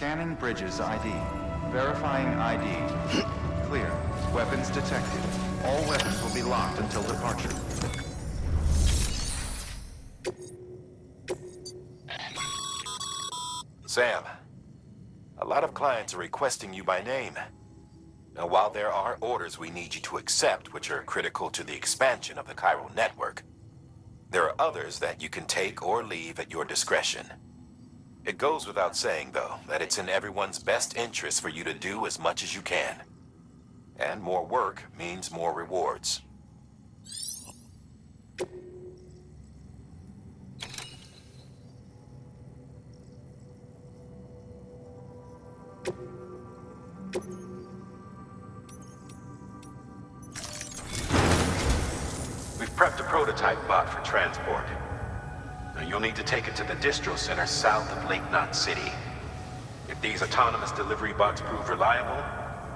Scanning bridges ID. Verifying ID. Clear. Weapons detected. All weapons will be locked until departure. Sam, a lot of clients are requesting you by name. Now, while there are orders we need you to accept, which are critical to the expansion of the chiral network, there are others that you can take or leave at your discretion. It goes without saying, though, that it's in everyone's best interest for you to do as much as you can. And more work means more rewards. We've prepped a prototype bot for transport. Now, you'll need to take it to the distro center south of Lake Knot City. If these autonomous delivery bots prove reliable,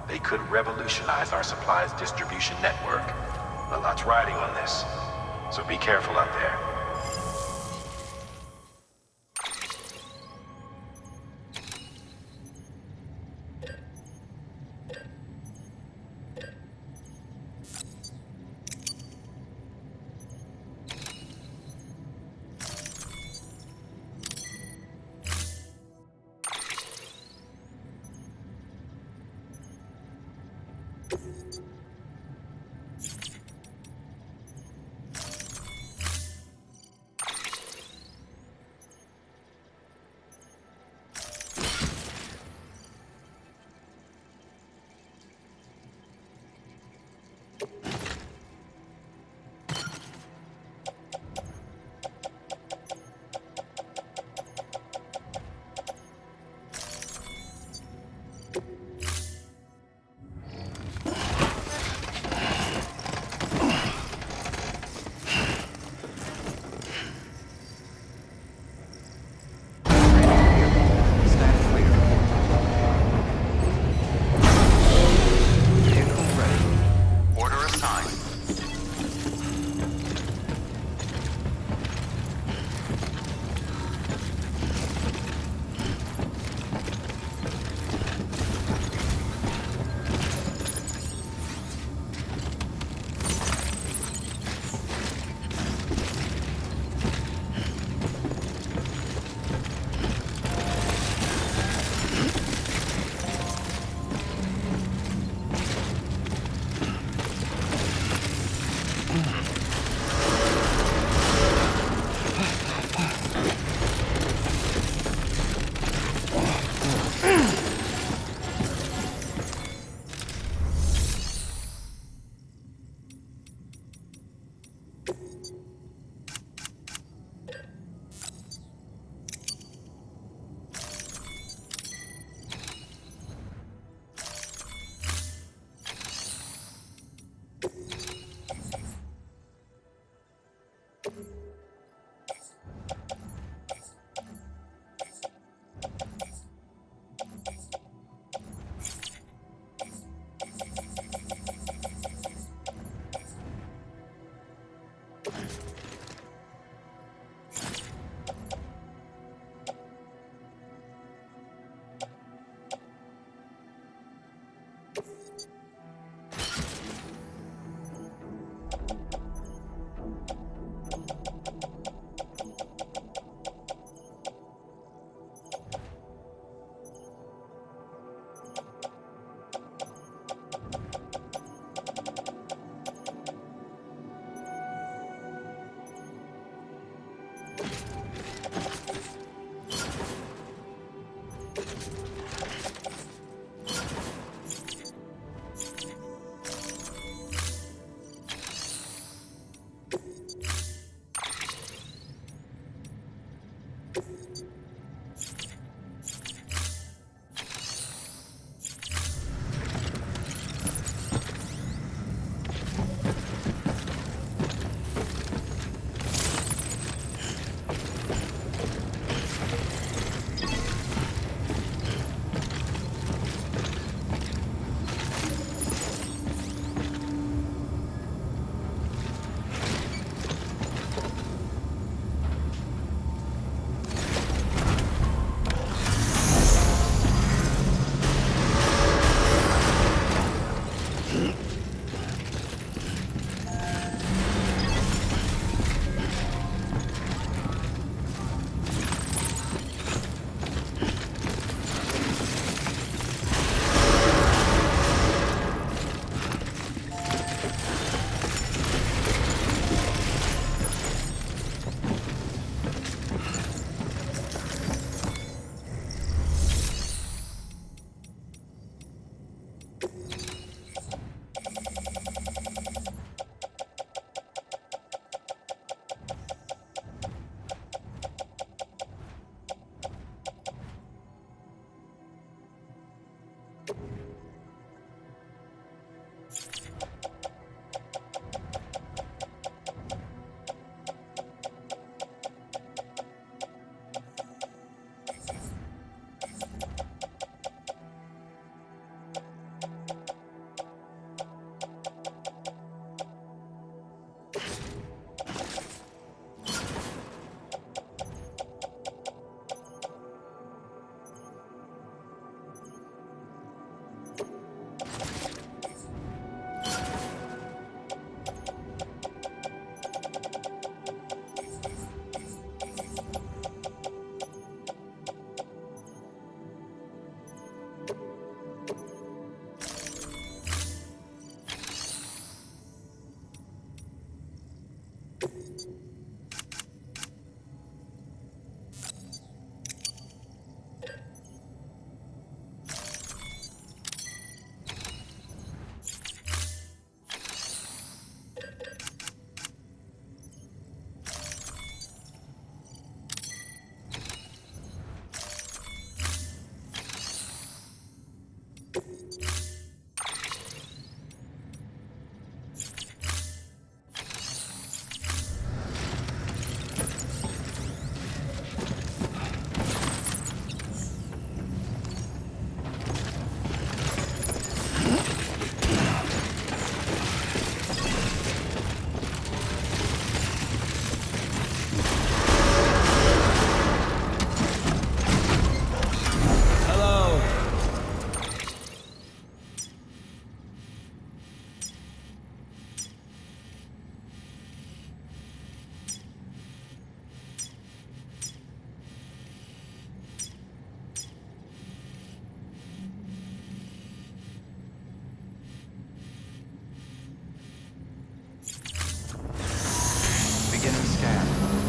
they could revolutionize our supplies distribution network. A lot's riding on this, so be careful out there.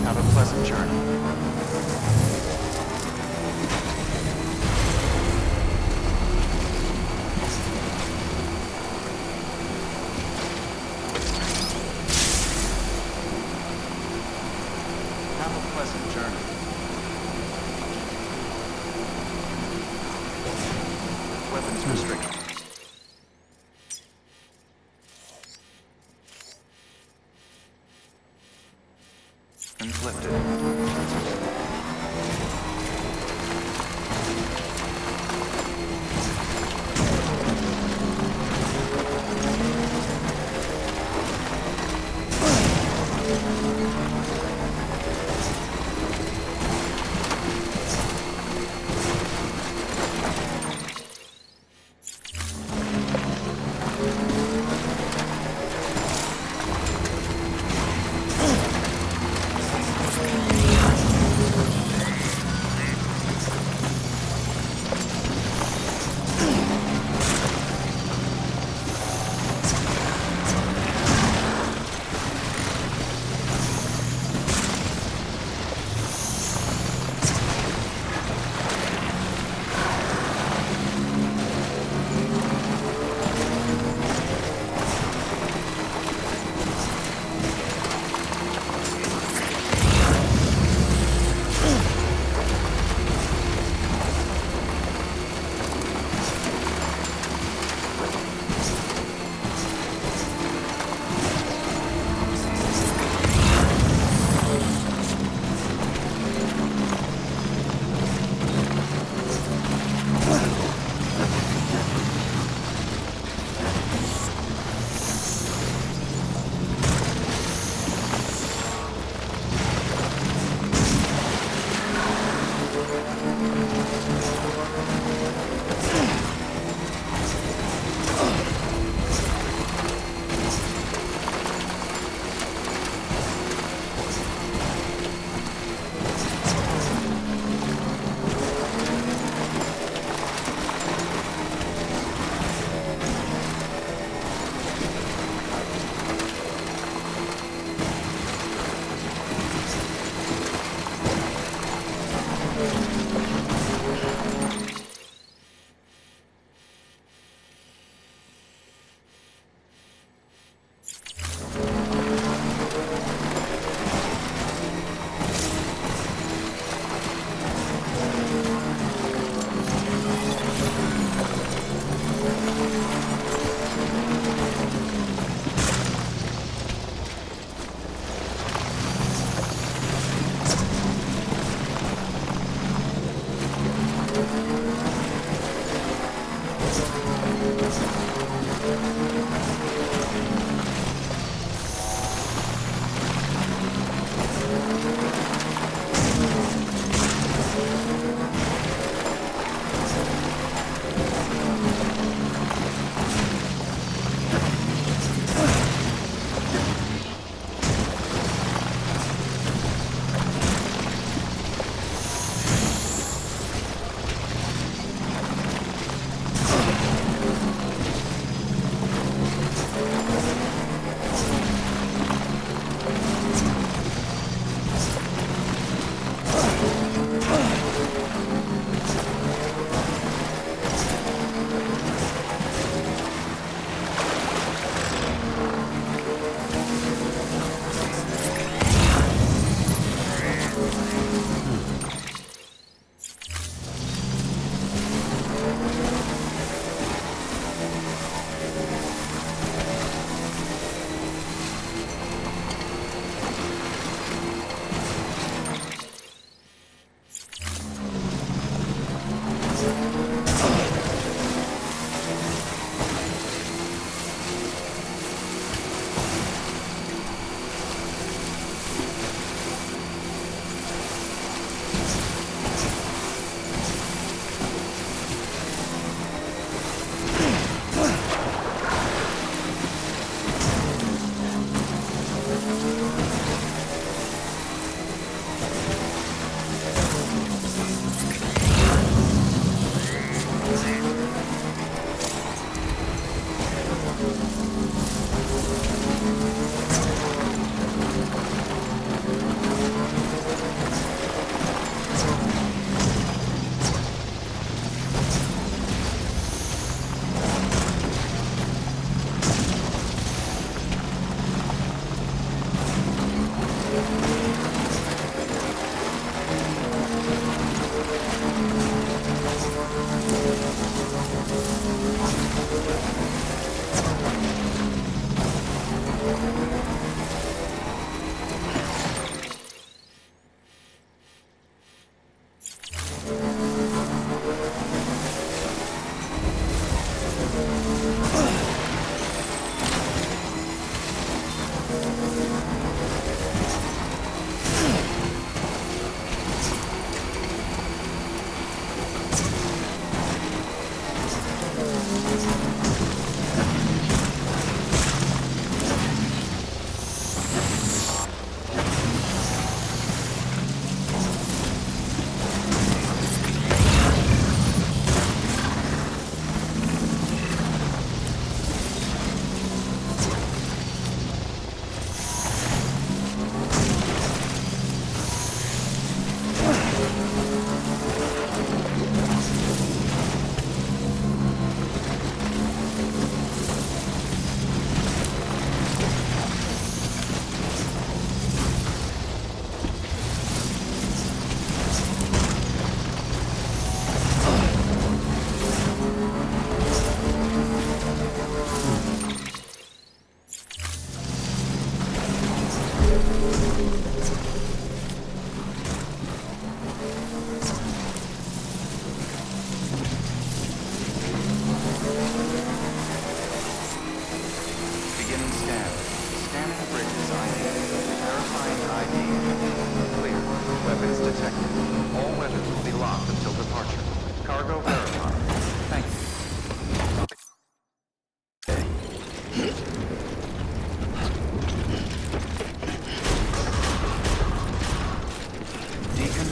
Have a pleasant journey. Have a pleasant journey. Weapons restricted. Inflicted.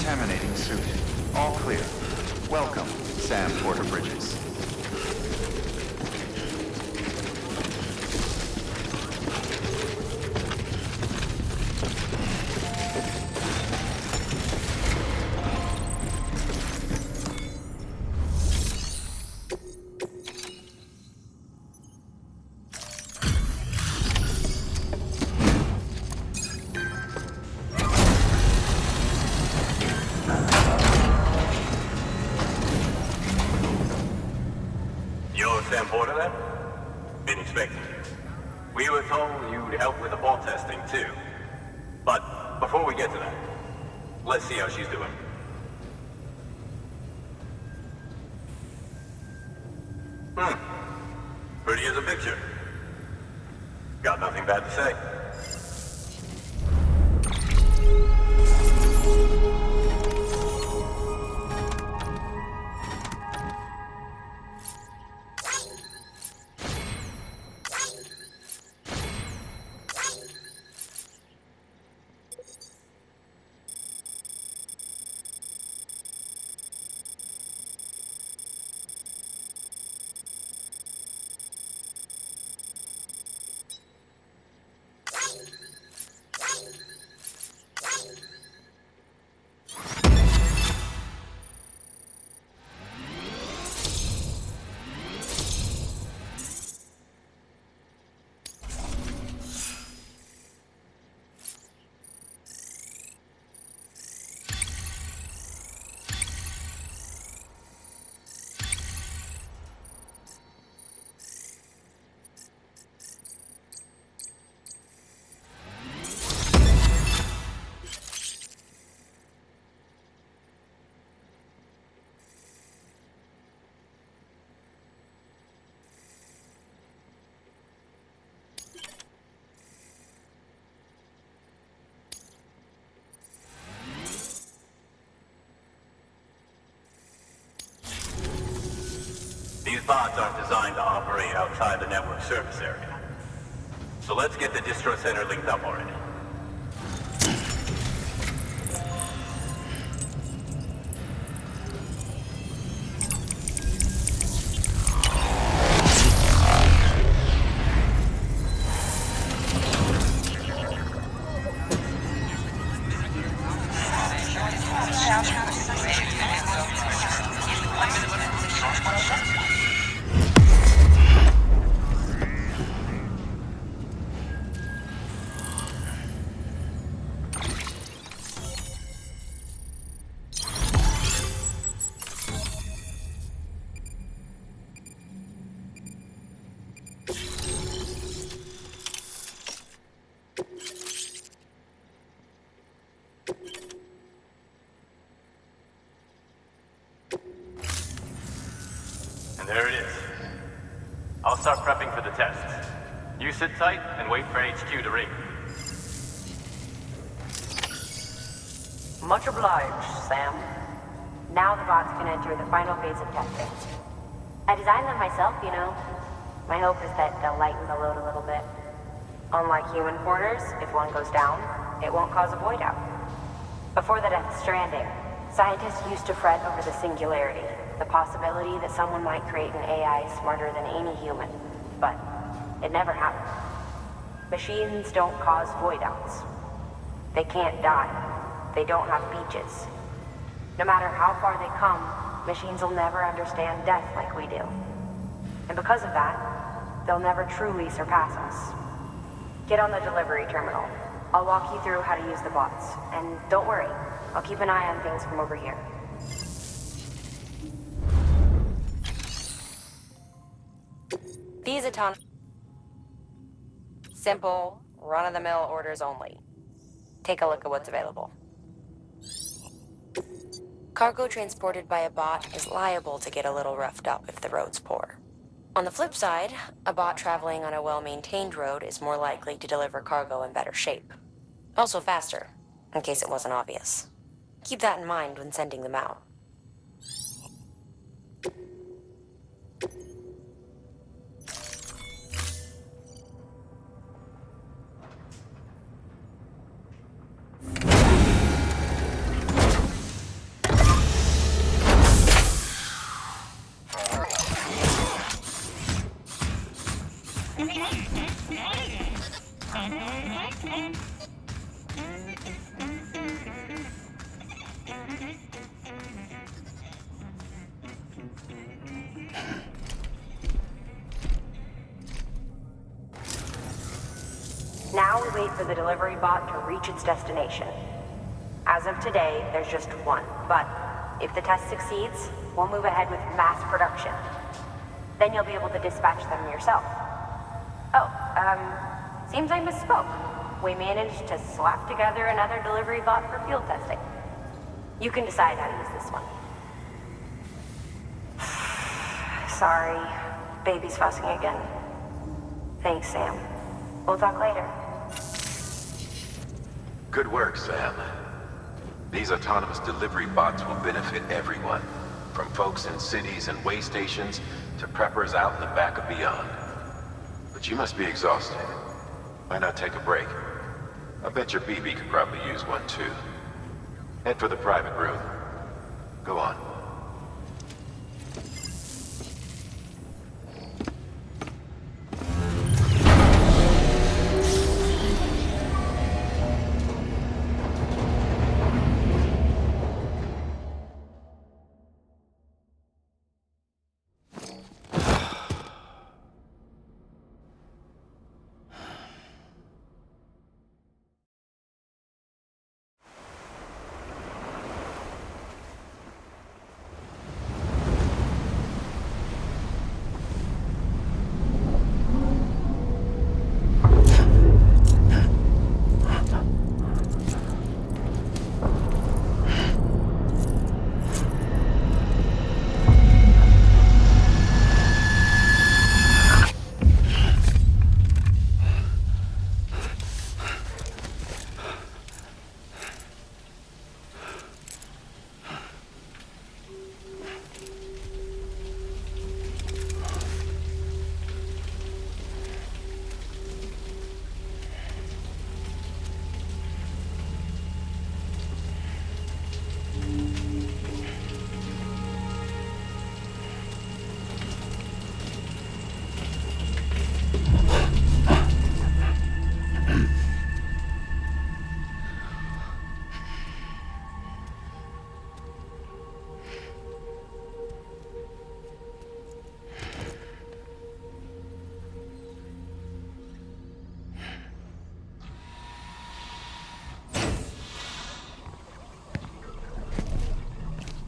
Decontaminating suit. All clear. Welcome, Sam Porter Bridges. Sam Porter then? Been expecting you. We were told you'd help with the ball testing too. But before we get to that, let's see how she's doing. Pretty as a picture. Got nothing bad to say. These bots aren't designed to operate outside the network service area. So let's get the distro center linked up already. And there it is. I'll start prepping for the test. You sit tight and wait for HQ to ring. Much obliged, Sam. Now the bots can enter the final phase of testing. I designed them myself, you know. My hope is that they'll lighten the load a little bit. Unlike human porters, if one goes down, it won't cause a void out. Before the death of Stranding, scientists used to fret over the singularity, the possibility that someone might create an AI smarter than any human. But it never happened. Machines don't cause void outs. They can't die. They don't have beaches. No matter how far they come, machines will never understand death like we do. And because of that, they'll never truly surpass us. Get on the delivery terminal. I'll walk you through how to use the bots. And don't worry, I'll keep an eye on things from over here. These autonomous... Simple, run-of-the-mill orders only. Take a look at what's available. Cargo transported by a bot is liable to get a little roughed up if the road's poor. On the flip side, a bot traveling on a well-maintained road is more likely to deliver cargo in better shape. Also faster, in case it wasn't obvious. Keep that in mind when sending them out. Now we wait for the delivery bot to reach its destination. As of today, there's just one, but if the test succeeds, we'll move ahead with mass production. Then you'll be able to dispatch them yourself. Oh, seems I misspoke. We managed to slap together another delivery bot for field testing. You can decide how to use this one. Sorry, baby's fussing again. Thanks, Sam. We'll talk later. Good work, Sam. These autonomous delivery bots will benefit everyone, from folks in cities and way stations to preppers out in the back and beyond. But you must be exhausted. Why not take a break? I bet your BB could probably use one too. Head for the private room. Go on.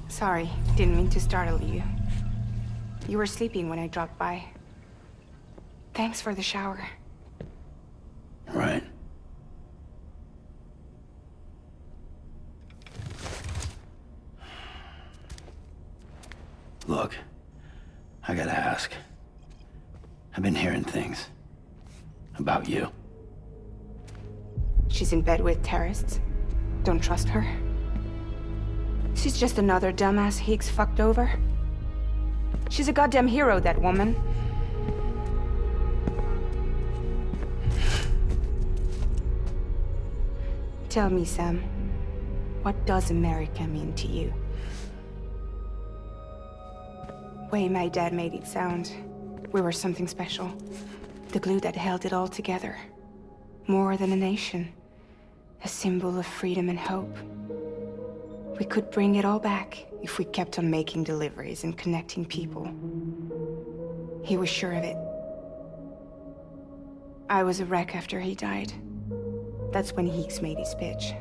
Sorry, didn't mean to startle you. You were sleeping when I dropped by. Thanks for the shower. Right. Look, I gotta ask. I've been hearing things about you. She's in bed with terrorists. Don't trust her. She's just another dumbass Higgs fucked over. She's a goddamn hero, that woman. Tell me, Sam, what does America mean to you? Way my dad made it sound, we were something special. The glue that held it all together. More than a nation. A symbol of freedom and hope. We could bring it all back if we kept on making deliveries and connecting people. He was sure of it. I was a wreck after he died. That's when Higgs made his pitch.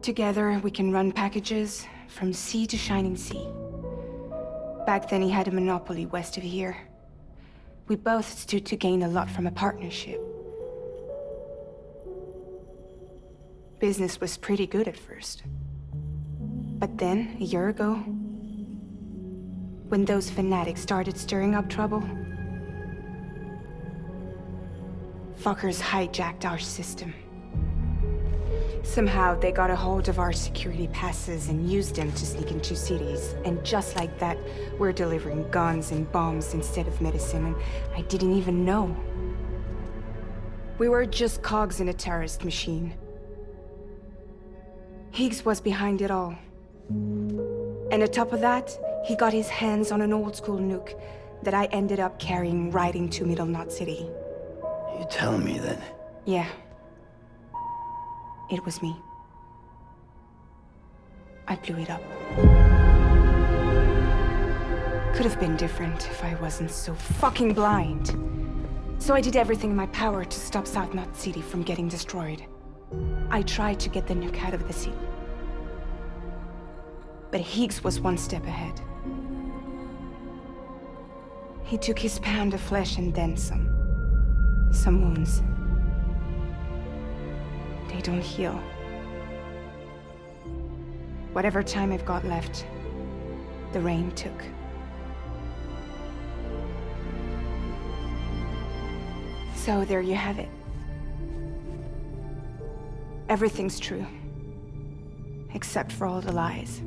Together, we can run packages from sea to shining sea. Back then, he had a monopoly west of here. We both stood to gain a lot from a partnership. Business was pretty good at first. But then, a year ago, when those fanatics started stirring up trouble, fuckers hijacked our system. Somehow, they got a hold of our security passes and used them to sneak into cities. And just like that, we're delivering guns and bombs instead of medicine, and I didn't even know. We were just cogs in a terrorist machine. Higgs was behind it all. And on top of that, he got his hands on an old-school nuke that I ended up carrying right into Middle Knot City. You telling me that? Yeah. It was me. I blew it up. Could have been different if I wasn't so fucking blind. So I did everything in my power to stop South Knot City from getting destroyed. I tried to get the nuke out of the city. But Higgs was one step ahead. He took his pound of flesh and then some. Some wounds. They don't heal. Whatever time I've got left, the rain took. So there you have it. Everything's true. Except for all the lies.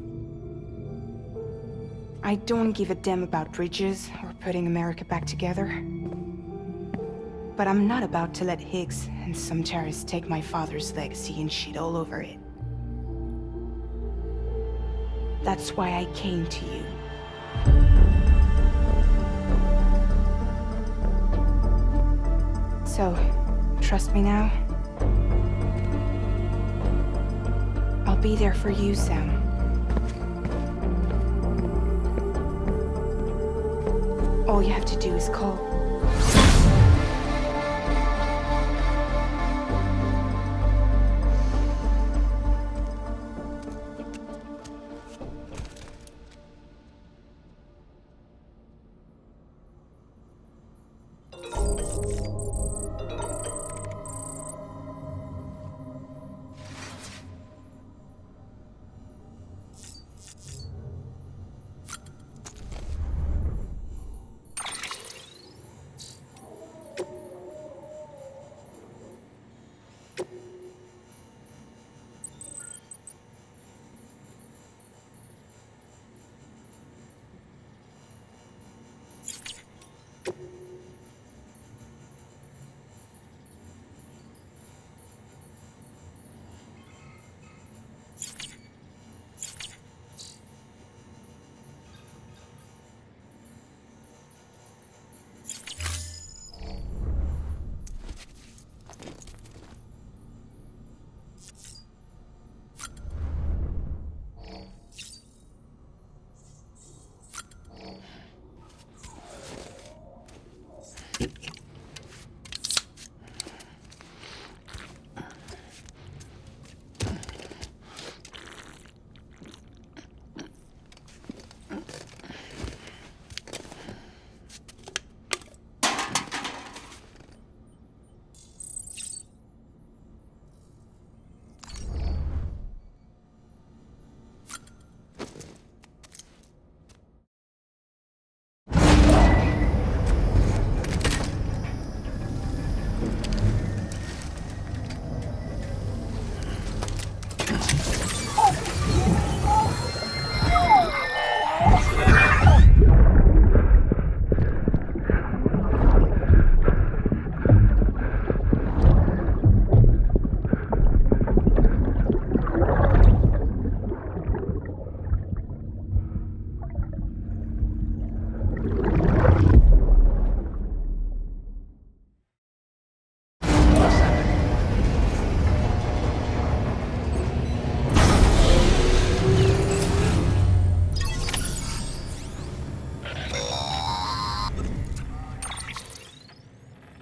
I don't give a damn about bridges or putting America back together. But I'm not about to let Higgs and some terrorists take my father's legacy and shit all over it. That's why I came to you. So, trust me now? I'll be there for you, Sam. All you have to do is call.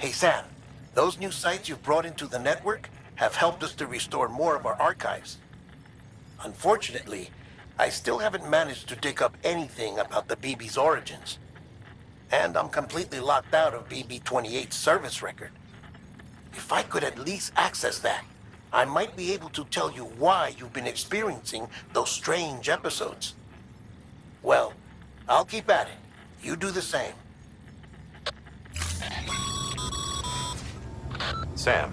Hey Sam, those new sites you've brought into the network have helped us to restore more of our archives. Unfortunately, I still haven't managed to dig up anything about the BB's origins. And I'm completely locked out of BB-28's service record. If I could at least access that, I might be able to tell you why you've been experiencing those strange episodes. Well, I'll keep at it. You do the same. Sam,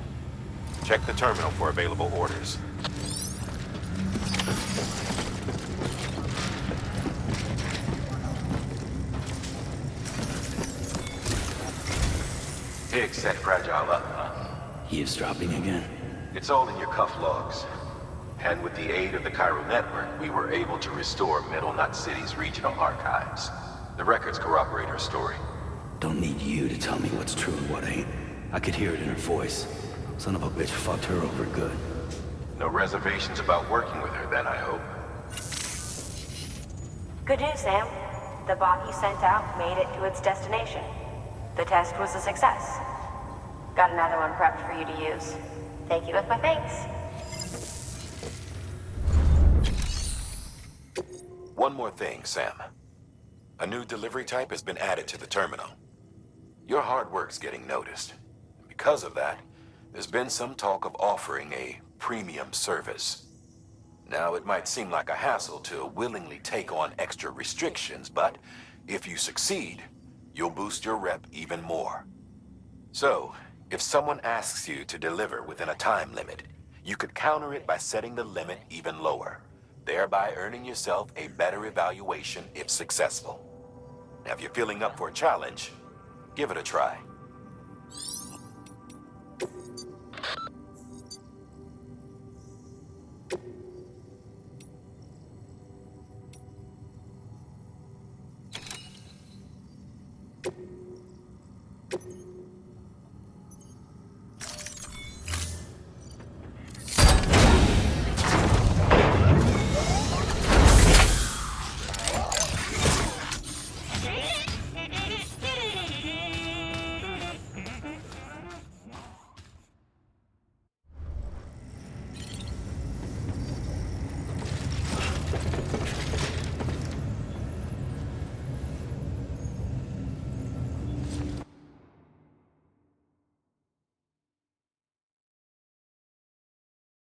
check the terminal for available orders. Higgs set Fragile up. Eavesdropping again? It's all in your cuff logs. And with the aid of the Cairo network, we were able to restore Middle Knot City's regional archives. The records corroborate her story. Don't need you to tell me what's true and what ain't. I could hear it in her voice. Son of a bitch fucked her over good. No reservations about working with her then, I hope. Good news, Sam. The bot you sent out made it to its destination. The test was a success. Got another one prepped for you to use. Take you with my thanks. One more thing, Sam. A new delivery type has been added to the terminal. Your hard work's getting noticed. Because of that, there's been some talk of offering a premium service. Now, it might seem like a hassle to willingly take on extra restrictions, but if you succeed, you'll boost your rep even more. So, if someone asks you to deliver within a time limit, you could counter it by setting the limit even lower, thereby earning yourself a better evaluation if successful. Now, if you're feeling up for a challenge, give it a try.